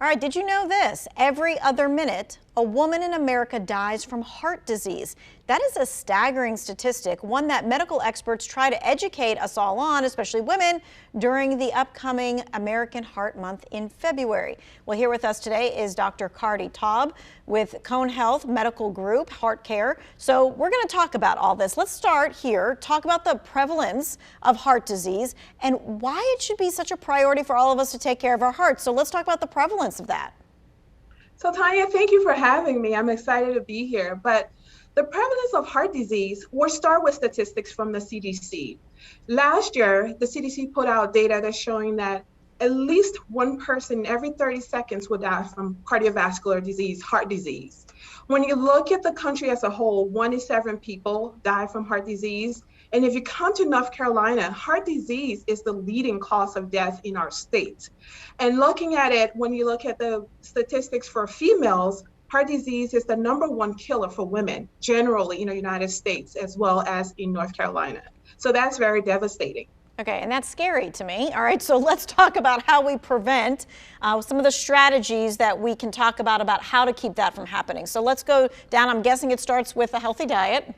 All right, did you know this? Every other minute, a woman in America dies from heart disease. That is a staggering statistic, one that medical experts try to educate us all on, especially women, during the upcoming American Heart Month in February. Well, here with us today is Dr. Cardi Taub with Cone Health Medical Group Heart Care. So we're going to talk about all this. Let's start here, talk about the prevalence of heart disease and why it should be such a priority for all of us to take care of our hearts. So let's talk about the prevalence of that. So Tanya, thank you for having me. I'm excited to be here. But the prevalence of heart disease, we'll start with statistics from the CDC. Last year, the CDC put out data that's showing that at least one person every 30 seconds would die from cardiovascular disease, heart disease. When you look at the country as a whole, 1 in 7 people die from heart disease. And if you come to North Carolina, heart disease is the leading cause of death in our state. And looking at it, when you look at the statistics for females, heart disease is the #1 killer for women, generally in the United States, as well as in North Carolina. So that's very devastating. Okay, and that's scary to me. All right, so let's talk about how we prevent some of the strategies that we can talk about how to keep that from happening. So let's go down. I'm guessing it starts with a healthy diet.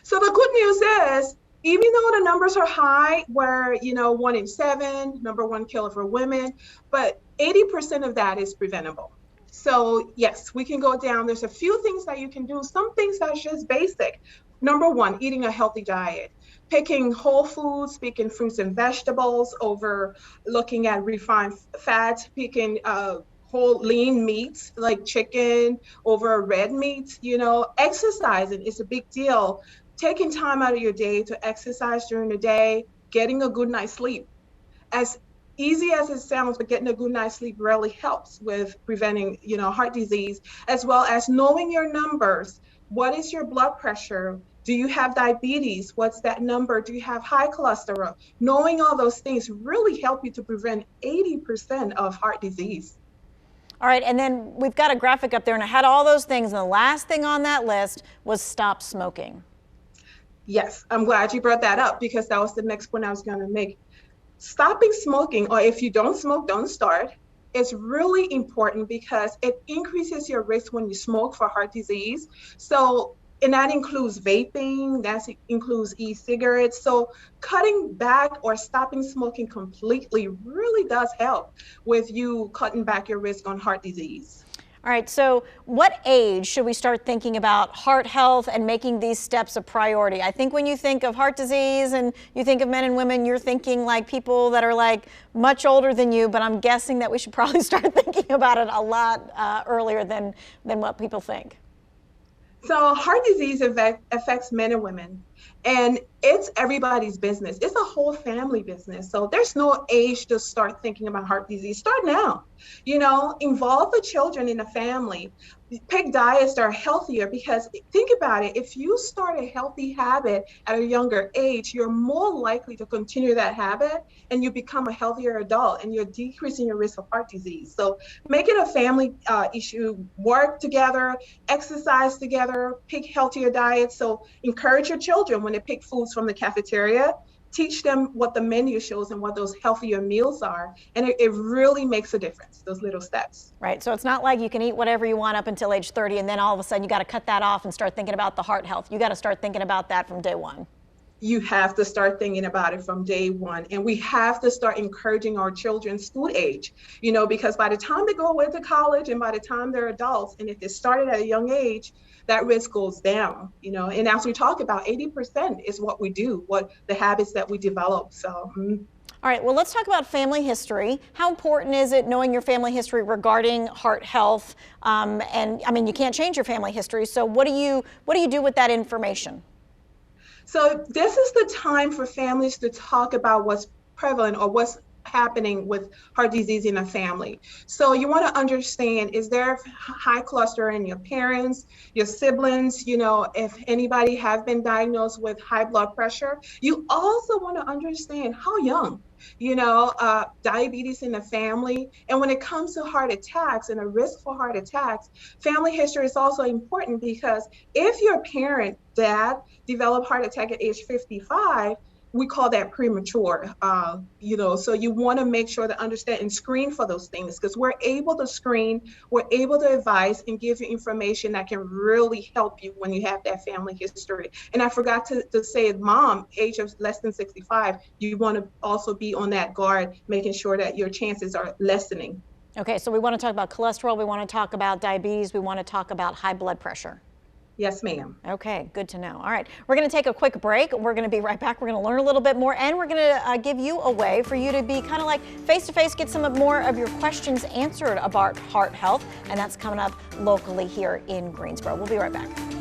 So the good news is, even though the numbers are high, where 1 in 7, #1 killer for women, but 80% of that is preventable. So yes, we can go down. There's a few things that you can do. Some things that's just basic. #1, eating a healthy diet. Picking whole foods, picking fruits and vegetables over looking at refined fats, picking whole lean meats like chicken over red meat. Exercising is a big deal. Taking time out of your day to exercise during the day, getting a good night's sleep. As easy as it sounds, but getting a good night's sleep really helps with preventing, heart disease, as well as knowing your numbers. What is your blood pressure? Do you have diabetes? What's that number? Do you have high cholesterol? Knowing all those things really help you to prevent 80% of heart disease. All right, and then we've got a graphic up there, and I had all those things, and the last thing on that list was stop smoking. Yes, I'm glad you brought that up because that was the next point I was going to make. Stopping smoking, or if you don't smoke, don't start, is really important because it increases your risk when you smoke for heart disease. And that includes vaping, that includes e-cigarettes. So cutting back or stopping smoking completely really does help with you cutting back your risk on heart disease. All right, so what age should we start thinking about heart health and making these steps a priority? I think when you think of heart disease and you think of men and women, you're thinking like people that are like much older than you, but I'm guessing that we should probably start thinking about it a lot earlier than what people think. So heart disease affects men and women, and it's everybody's business. It's a whole family business. So there's no age to start thinking about heart disease. Start now. Involve the children in the family. Pick diets that are healthier because think about it. If you start a healthy habit at a younger age, you're more likely to continue that habit and you become a healthier adult and you're decreasing your risk of heart disease. So make it a family issue. Work together, exercise together, pick healthier diets. So encourage your children when they pick foods from the cafeteria. Teach them what the menu shows and what those healthier meals are. And it really makes a difference, those little steps. Right, so it's not like you can eat whatever you want up until age 30 and then all of a sudden you got to cut that off and start thinking about the heart health. You got to start thinking about that from day one. You have to start thinking about it from day one. And we have to start encouraging our children's school age, because by the time they go away to college and by the time they're adults, and if they started at a young age, that risk goes down, and as we talk about, 80% is what we do, what the habits that we develop. So. All right, well, let's talk about family history. How important is it knowing your family history regarding heart health? And I mean, you can't change your family history. So what do you do with that information? So this is the time for families to talk about what's prevalent or what's happening with heart disease in a family. So you want to understand, is there high cholesterol in your parents, your siblings, if anybody have been diagnosed with high blood pressure? You also want to understand how young, diabetes in the family. And when it comes to heart attacks and a risk for heart attacks, family history is also important because if your dad developed heart attack at age 55, we call that premature. So you want to make sure to understand and screen for those things, because we're able to screen, we're able to advise and give you information that can really help you when you have that family history. And I forgot to say, mom, age of less than 65, you want to also be on that guard, making sure that your chances are lessening. Okay, so we want to talk about cholesterol, we want to talk about diabetes, we want to talk about high blood pressure. Yes, ma'am. Okay, good to know. All right, we're going to take a quick break. We're going to be right back. We're going to learn a little bit more, and we're going to give you a way for you to be kind of like face-to-face, get some more of your questions answered about heart health, and that's coming up locally here in Greensboro. We'll be right back.